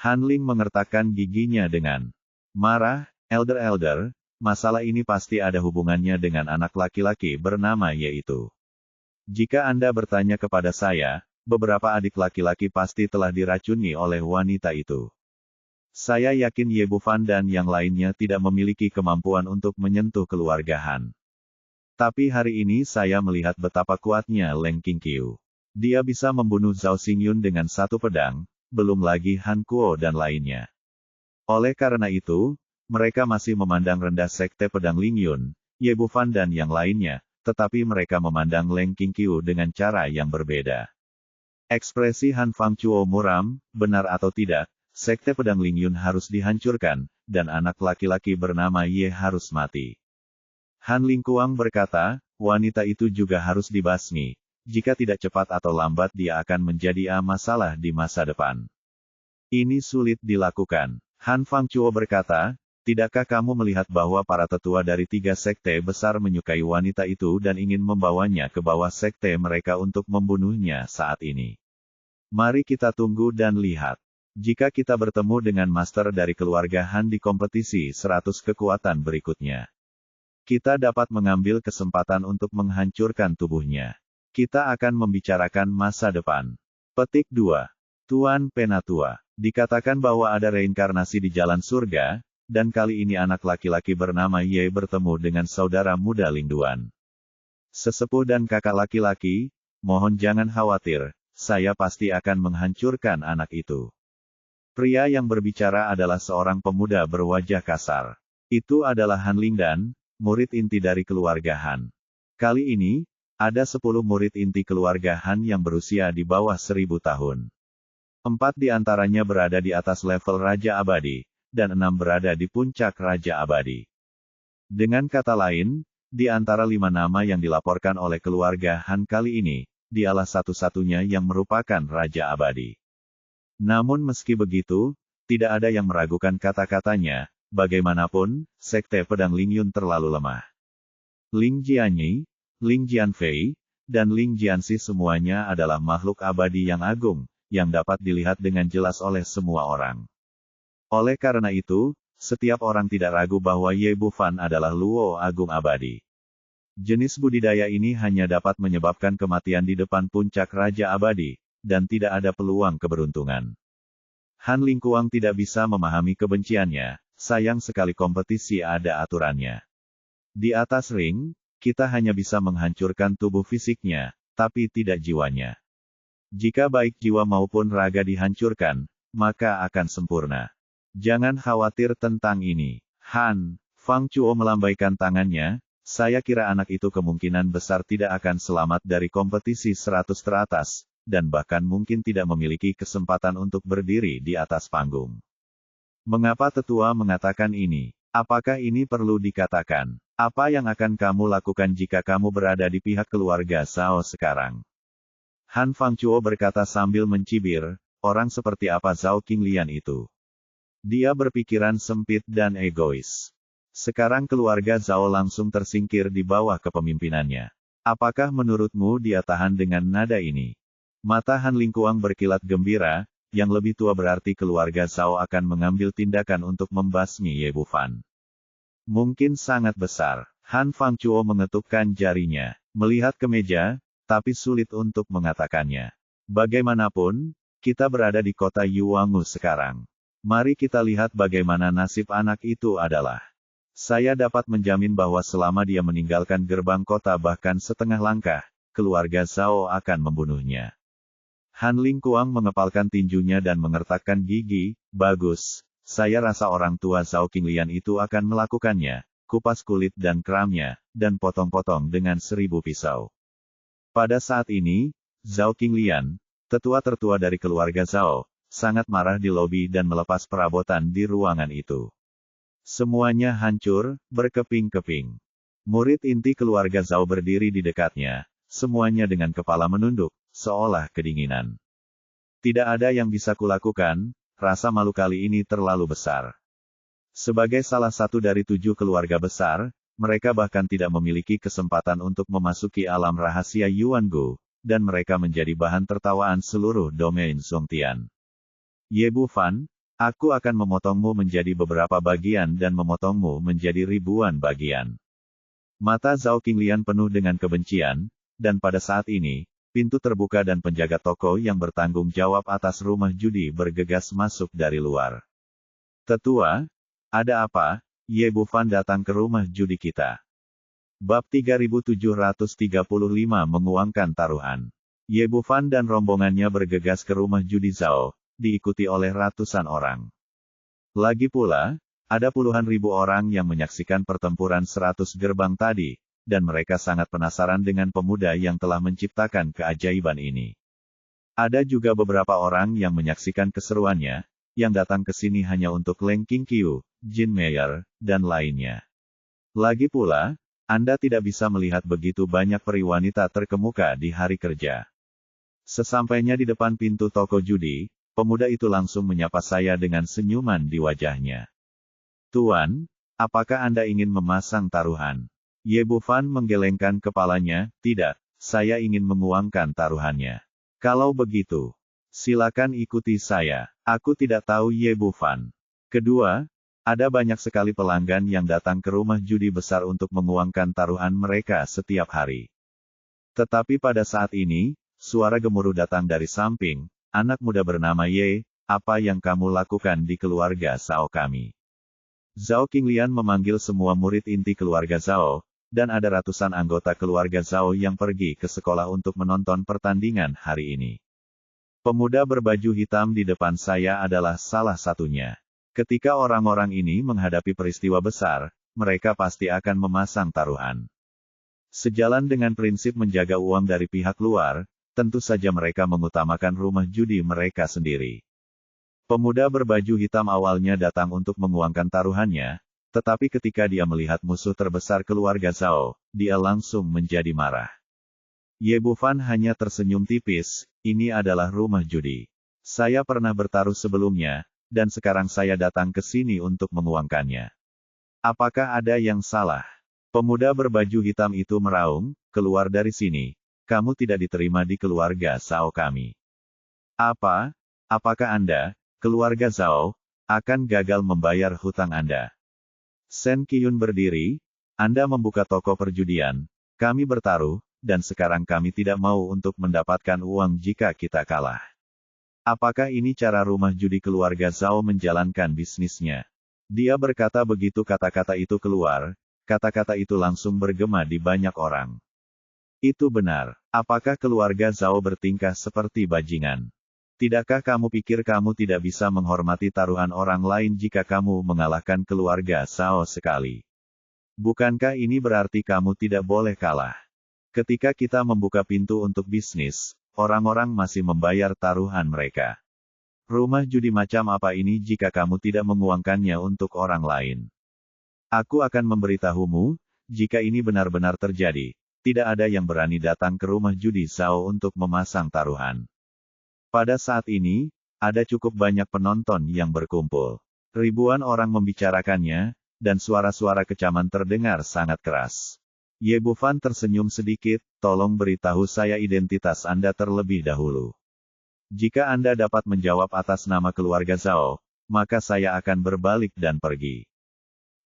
Speaker 1: Han Ling mengertakkan giginya dengan marah, Elder, masalah ini pasti ada hubungannya dengan anak laki-laki bernama Ye itu. Jika Anda bertanya kepada saya, beberapa adik laki-laki pasti telah diracuni oleh wanita itu. Saya yakin Ye Bufan dan yang lainnya tidak memiliki kemampuan untuk menyentuh keluarga Han. Tapi hari ini saya melihat betapa kuatnya Leng Qingqiu. Dia bisa membunuh Zhao Xingyun dengan satu pedang, belum lagi Han Kuo dan lainnya. Oleh karena itu, mereka masih memandang rendah sekte pedang Lingyun, Ye Bufan dan yang lainnya, tetapi mereka memandang Leng Qingqiu dengan cara yang berbeda. Ekspresi Han Fangchuo muram, benar atau tidak, sekte pedang Lingyun harus dihancurkan, dan anak laki-laki bernama Ye harus mati. Han Lingkuang berkata, wanita itu juga harus dibasmi, jika tidak cepat atau lambat dia akan menjadi masalah di masa depan. Ini sulit dilakukan. Han Fangchuo berkata, tidakkah kamu melihat bahwa para tetua dari 3 sekte besar menyukai wanita itu dan ingin membawanya ke bawah sekte mereka untuk membunuhnya saat ini? Mari kita tunggu dan lihat. Jika kita bertemu dengan master dari keluarga Han di kompetisi 100 kekuatan berikutnya, kita dapat mengambil kesempatan untuk menghancurkan tubuhnya. Kita akan membicarakan masa depan. Petik 2. Tuan Penatua. Dikatakan bahwa ada reinkarnasi di jalan surga, dan kali ini anak laki-laki bernama Ye bertemu dengan saudara muda Lingduan. Sesepuh dan kakak laki-laki, mohon jangan khawatir, saya pasti akan menghancurkan anak itu. Pria yang berbicara adalah seorang pemuda berwajah kasar. Itu adalah Han Lingdan, murid inti dari keluarga Han. Kali ini, ada 10 murid inti keluarga Han yang berusia di bawah 1000 tahun. 4 di antaranya berada di atas level Raja Abadi, dan 6 berada di puncak Raja Abadi. Dengan kata lain, di antara 5 nama yang dilaporkan oleh keluarga Han kali ini, dialah satu-satunya yang merupakan Raja Abadi. Namun meski begitu, tidak ada yang meragukan kata-katanya, bagaimanapun, Sekte Pedang Lingyun terlalu lemah. Ling Jianyi, Ling Jianfei, dan Ling Jianxi semuanya adalah makhluk abadi yang agung, yang dapat dilihat dengan jelas oleh semua orang. Oleh karena itu, setiap orang tidak ragu bahwa Ye Bufan adalah Luo Agung Abadi. Jenis budidaya ini hanya dapat menyebabkan kematian di depan puncak Raja Abadi, dan tidak ada peluang keberuntungan. Han Lingkuang tidak bisa memahami kebenciannya, sayang sekali kompetisi ada aturannya. Di atas ring, kita hanya bisa menghancurkan tubuh fisiknya, tapi tidak jiwanya. Jika baik jiwa maupun raga dihancurkan, maka akan sempurna. Jangan khawatir tentang ini. Han, Fang Chuo melambaikan tangannya, saya kira anak itu kemungkinan besar tidak akan selamat dari kompetisi 100 teratas, dan bahkan mungkin tidak memiliki kesempatan untuk berdiri di atas panggung. Mengapa tetua mengatakan ini? Apakah ini perlu dikatakan? Apa yang akan kamu lakukan jika kamu berada di pihak keluarga Zhao sekarang? Han Fangchuo berkata sambil mencibir, orang seperti apa Zhao Qinglian itu? Dia berpikiran sempit dan egois. Sekarang keluarga Zhao langsung tersingkir di bawah kepemimpinannya. Apakah menurutmu dia tahan dengan nada ini? Mata Han Lingkuang berkilat gembira, yang lebih tua berarti keluarga Zhao akan mengambil tindakan untuk membasmi Ye Bufan. Mungkin sangat besar. Han Fangchuo mengetukkan jarinya, melihat ke meja, tapi sulit untuk mengatakannya. Bagaimanapun, kita berada di kota Yuangu sekarang. Mari kita lihat bagaimana nasib anak itu adalah. Saya dapat menjamin bahwa selama dia meninggalkan gerbang kota bahkan setengah langkah, keluarga Zhao akan membunuhnya. Han Lingkuang mengepalkan tinjunya dan mengertakkan gigi, bagus, saya rasa orang tua Zhao Qinglian itu akan melakukannya, kupas kulit dan keramnya, dan potong-potong dengan 1000 pisau. Pada saat ini, Zhao Qinglian, tetua tertua dari keluarga Zhao, sangat marah di lobi dan melepas perabotan di ruangan itu. Semuanya hancur, berkeping-keping. Murid inti keluarga Zhao berdiri di dekatnya, semuanya dengan kepala menunduk, seolah kedinginan. Tidak ada yang bisa kulakukan, rasa malu kali ini terlalu besar. Sebagai salah satu dari 7 keluarga besar, mereka bahkan tidak memiliki kesempatan untuk memasuki alam rahasia Yuangu, dan mereka menjadi bahan tertawaan seluruh domain Zhongtian. Ye Bufan, aku akan memotongmu menjadi beberapa bagian dan memotongmu menjadi ribuan bagian. Mata Zhao Qinglian penuh dengan kebencian, dan pada saat ini, pintu terbuka dan penjaga toko yang bertanggung jawab atas rumah judi bergegas masuk dari luar. Tetua, ada apa? Ye Bufan datang ke rumah judi kita. Bab 3735 menguangkan taruhan. Ye Bufan dan rombongannya bergegas ke rumah judi Zhao, diikuti oleh ratusan orang. Lagi pula, ada puluhan ribu orang yang menyaksikan pertempuran 100 gerbang tadi, dan mereka sangat penasaran dengan pemuda yang telah menciptakan keajaiban ini. Ada juga beberapa orang yang menyaksikan keseruannya, yang datang ke sini hanya untuk Leng Qingqiu, Jin Meyer, dan lainnya. Lagi pula, Anda tidak bisa melihat begitu banyak peri wanita terkemuka di hari kerja. Sesampainya di depan pintu toko judi, pemuda itu langsung menyapa saya dengan senyuman di wajahnya. Tuan, apakah Anda ingin memasang taruhan? Ye Bufan menggelengkan kepalanya, tidak, saya ingin menguangkan taruhannya. Kalau begitu, silakan ikuti saya. Aku tidak tahu Ye Bufan. Kedua, ada banyak sekali pelanggan yang datang ke rumah judi besar untuk menguangkan taruhan mereka setiap hari. Tetapi pada saat ini, suara gemuruh datang dari samping. Anak muda bernama Ye, apa yang kamu lakukan di keluarga Zhao kami? Zhao Qinglian memanggil semua murid inti keluarga Zhao, dan ada ratusan anggota keluarga Zhao yang pergi ke sekolah untuk menonton pertandingan hari ini. Pemuda berbaju hitam di depan saya adalah salah satunya. Ketika orang-orang ini menghadapi peristiwa besar, mereka pasti akan memasang taruhan. Sejalan dengan prinsip menjaga uang dari pihak luar, tentu saja mereka mengutamakan rumah judi mereka sendiri. Pemuda berbaju hitam awalnya datang untuk menguangkan taruhannya, tetapi ketika dia melihat musuh terbesar keluarga Zhao, dia langsung menjadi marah. Ye Bufan hanya tersenyum tipis, ini adalah rumah judi. Saya pernah bertaruh sebelumnya, dan sekarang saya datang ke sini untuk menguangkannya. Apakah ada yang salah? Pemuda berbaju hitam itu meraung, keluar dari sini. Kamu tidak diterima di keluarga Zhao kami. Apa? Apakah Anda, keluarga Zhao, akan gagal membayar hutang Anda? Shen Qiyun berdiri, Anda membuka toko perjudian, kami bertaruh, dan sekarang kami tidak mau untuk mendapatkan uang jika kita kalah. Apakah ini cara rumah judi keluarga Zhao menjalankan bisnisnya? Dia berkata begitu kata-kata itu keluar, kata-kata itu langsung bergema di banyak orang. Itu benar. Apakah keluarga Zhao bertingkah seperti bajingan? Tidakkah kamu pikir kamu tidak bisa menghormati taruhan orang lain jika kamu mengalahkan keluarga Zhao sekali? Bukankah ini berarti kamu tidak boleh kalah? Ketika kita membuka pintu untuk bisnis, orang-orang masih membayar taruhan mereka. Rumah judi macam apa ini jika kamu tidak menguangkannya untuk orang lain? Aku akan memberitahumu, jika ini benar-benar terjadi, tidak ada yang berani datang ke rumah judi Zhao untuk memasang taruhan. Pada saat ini, ada cukup banyak penonton yang berkumpul. Ribuan orang membicarakannya, dan suara-suara kecaman terdengar sangat keras. Ye Bufan tersenyum sedikit, tolong beritahu saya identitas Anda terlebih dahulu. Jika Anda dapat menjawab atas nama keluarga Zhao, maka saya akan berbalik dan pergi.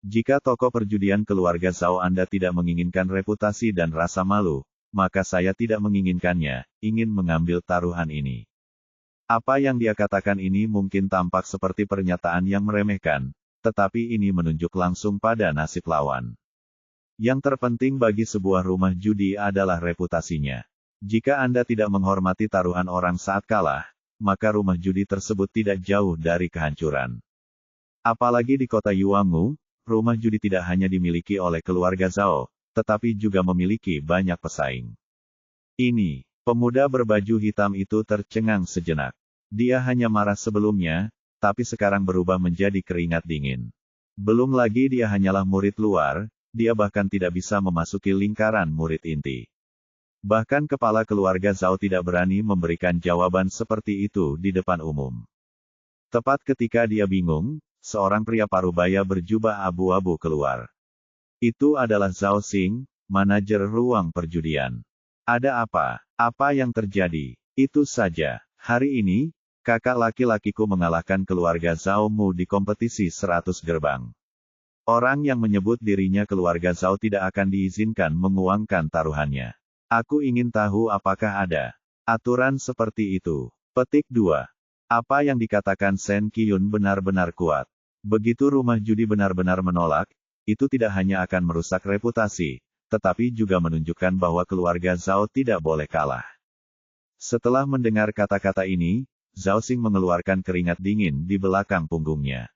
Speaker 1: Jika toko perjudian keluarga Zhao Anda tidak menginginkan reputasi dan rasa malu, maka saya tidak menginginkannya, ingin mengambil taruhan ini. Apa yang dia katakan ini mungkin tampak seperti pernyataan yang meremehkan, tetapi ini menunjuk langsung pada nasib lawan. Yang terpenting bagi sebuah rumah judi adalah reputasinya. Jika Anda tidak menghormati taruhan orang saat kalah, maka rumah judi tersebut tidak jauh dari kehancuran. Apalagi di kota Yuangu, rumah judi tidak hanya dimiliki oleh keluarga Zhao, tetapi juga memiliki banyak pesaing. Ini, pemuda berbaju hitam itu tercengang sejenak. Dia hanya marah sebelumnya, tapi sekarang berubah menjadi keringat dingin. Belum lagi dia hanyalah murid luar, dia bahkan tidak bisa memasuki lingkaran murid inti. Bahkan kepala keluarga Zhao tidak berani memberikan jawaban seperti itu di depan umum. Tepat ketika dia bingung, seorang pria parubaya berjubah abu-abu keluar. Itu adalah Zhao Xing, manajer ruang perjudian. Ada apa? Apa yang terjadi? Itu saja. Hari ini, kakak laki-lakiku mengalahkan keluarga Zhao Mu di kompetisi 100 gerbang. Orang yang menyebut dirinya keluarga Zhao tidak akan diizinkan menguangkan taruhannya. Aku ingin tahu apakah ada aturan seperti itu. Petik 2. Apa yang dikatakan Shen Qiyun benar-benar kuat. Begitu rumah judi benar-benar menolak, itu tidak hanya akan merusak reputasi, tetapi juga menunjukkan bahwa keluarga Zhao tidak boleh kalah. Setelah mendengar kata-kata ini, Zhao Xing mengeluarkan keringat dingin di belakang punggungnya.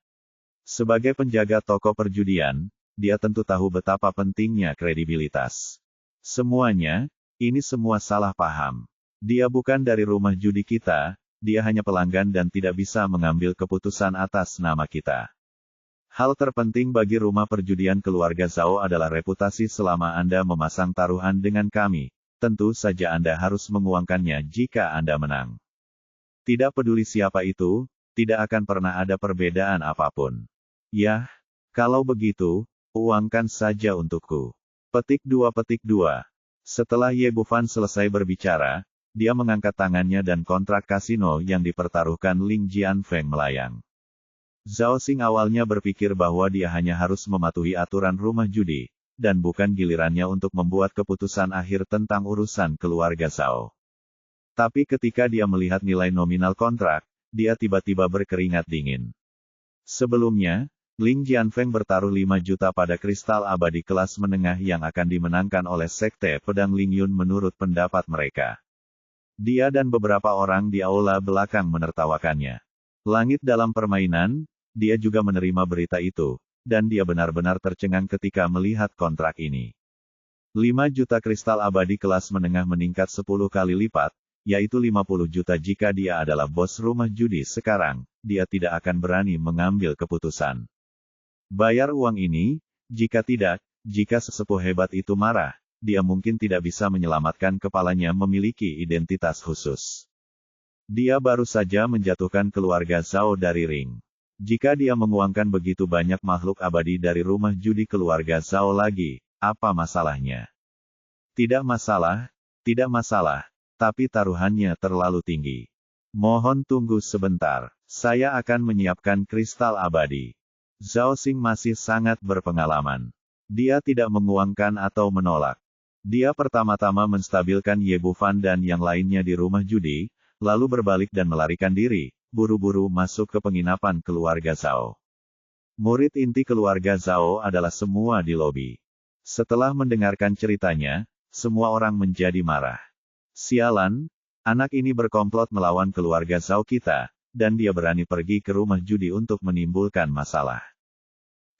Speaker 1: Sebagai penjaga toko perjudian, dia tentu tahu betapa pentingnya kredibilitas. Semuanya, ini semua salah paham. Dia bukan dari rumah judi kita, dia hanya pelanggan dan tidak bisa mengambil keputusan atas nama kita. Hal terpenting bagi rumah perjudian keluarga Zhao adalah reputasi selama Anda memasang taruhan dengan kami. Tentu saja Anda harus menguangkannya jika Anda menang. Tidak peduli siapa itu, tidak akan pernah ada perbedaan apapun. Yah, kalau begitu, uangkan saja untukku. Petik 2. Setelah Ye Bufan selesai berbicara, dia mengangkat tangannya dan kontrak kasino yang dipertaruhkan Ling Jianfeng melayang. Zhao Xing awalnya berpikir bahwa dia hanya harus mematuhi aturan rumah judi, dan bukan gilirannya untuk membuat keputusan akhir tentang urusan keluarga Zhao. Tapi ketika dia melihat nilai nominal kontrak, dia tiba-tiba berkeringat dingin. Sebelumnya, Ling Jianfeng bertaruh 5 juta pada kristal abadi kelas menengah yang akan dimenangkan oleh Sekte Pedang Lingyun menurut pendapat mereka. Dia dan beberapa orang di aula belakang menertawakannya. Langit dalam permainan, dia juga menerima berita itu, dan dia benar-benar tercengang ketika melihat kontrak ini. 5 juta kristal abadi kelas menengah meningkat 10 kali lipat, yaitu 50 juta jika dia adalah bos rumah judi sekarang, dia tidak akan berani mengambil keputusan. Bayar uang ini, jika tidak, jika sesepuh hebat itu marah, dia mungkin tidak bisa menyelamatkan kepalanya memiliki identitas khusus. Dia baru saja menjatuhkan keluarga Zhao dari ring. Jika dia menguangkan begitu banyak makhluk abadi dari rumah judi keluarga Zhao lagi, apa masalahnya? Tidak masalah, tapi taruhannya terlalu tinggi. Mohon tunggu sebentar, saya akan menyiapkan kristal abadi. Zhao Xing masih sangat berpengalaman. Dia tidak menguangkan atau menolak. Dia pertama-tama menstabilkan Ye Bufan dan yang lainnya di rumah judi, lalu berbalik dan melarikan diri, buru-buru masuk ke penginapan keluarga Zhao. Murid inti keluarga Zhao adalah semua di lobi. Setelah mendengarkan ceritanya, semua orang menjadi marah. Sialan, anak ini berkomplot melawan keluarga Zhao kita, dan dia berani pergi ke rumah judi untuk menimbulkan masalah.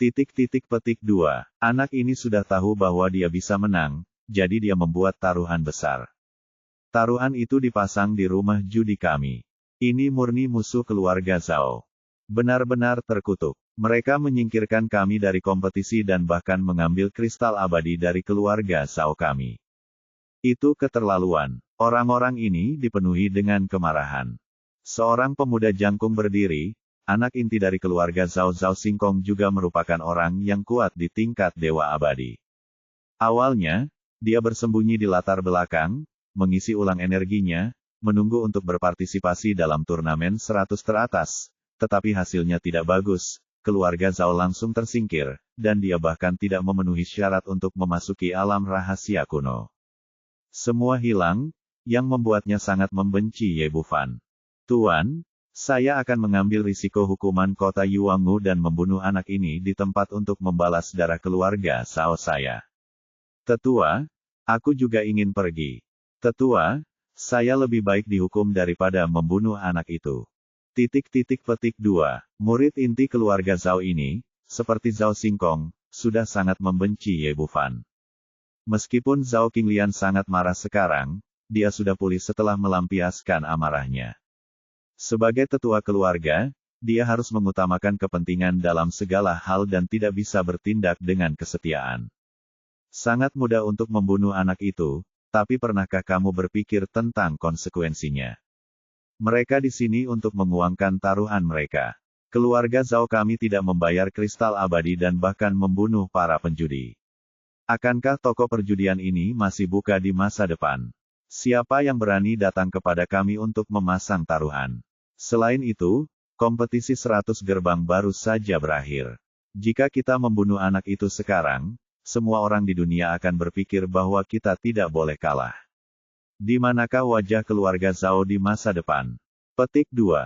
Speaker 1: Petik 2. Anak ini sudah tahu bahwa dia bisa menang, jadi dia membuat taruhan besar. Taruhan itu dipasang di rumah judi kami. Ini murni musuh keluarga Zhao. Benar-benar terkutuk. Mereka menyingkirkan kami dari kompetisi dan bahkan mengambil kristal abadi dari keluarga Zhao kami. Itu keterlaluan. Orang-orang ini dipenuhi dengan kemarahan. Seorang pemuda jangkung berdiri, anak inti dari keluarga Zhao Xingkong juga merupakan orang yang kuat di tingkat dewa abadi. Awalnya, dia bersembunyi di latar belakang, mengisi ulang energinya, menunggu untuk berpartisipasi dalam turnamen 100 teratas, tetapi hasilnya tidak bagus, keluarga Zhao langsung tersingkir, dan dia bahkan tidak memenuhi syarat untuk memasuki alam rahasia kuno. Semua hilang, yang membuatnya sangat membenci Ye Bufan. Tuan, saya akan mengambil risiko hukuman kota Yuangu dan membunuh anak ini di tempat untuk membalas darah keluarga Zhao saya. Tetua, aku juga ingin pergi. Tetua, saya lebih baik dihukum daripada membunuh anak itu. Petik 2. Murid inti keluarga Zhao ini, seperti Zhao Xingkong, sudah sangat membenci Ye Bufan. Meskipun Zhao Qinglian sangat marah sekarang, dia sudah pulih setelah melampiaskan amarahnya. Sebagai tetua keluarga, dia harus mengutamakan kepentingan dalam segala hal dan tidak bisa bertindak dengan kesetiaan. Sangat mudah untuk membunuh anak itu, tapi pernahkah kamu berpikir tentang konsekuensinya? Mereka di sini untuk menguangkan taruhan mereka. Keluarga Zhao kami tidak membayar kristal abadi dan bahkan membunuh para penjudi. Akankah toko perjudian ini masih buka di masa depan? Siapa yang berani datang kepada kami untuk memasang taruhan? Selain itu, kompetisi 100 gerbang baru saja berakhir. Jika kita membunuh anak itu sekarang, semua orang di dunia akan berpikir bahwa kita tidak boleh kalah. Di manakah wajah keluarga Zhao di masa depan? Petik 2.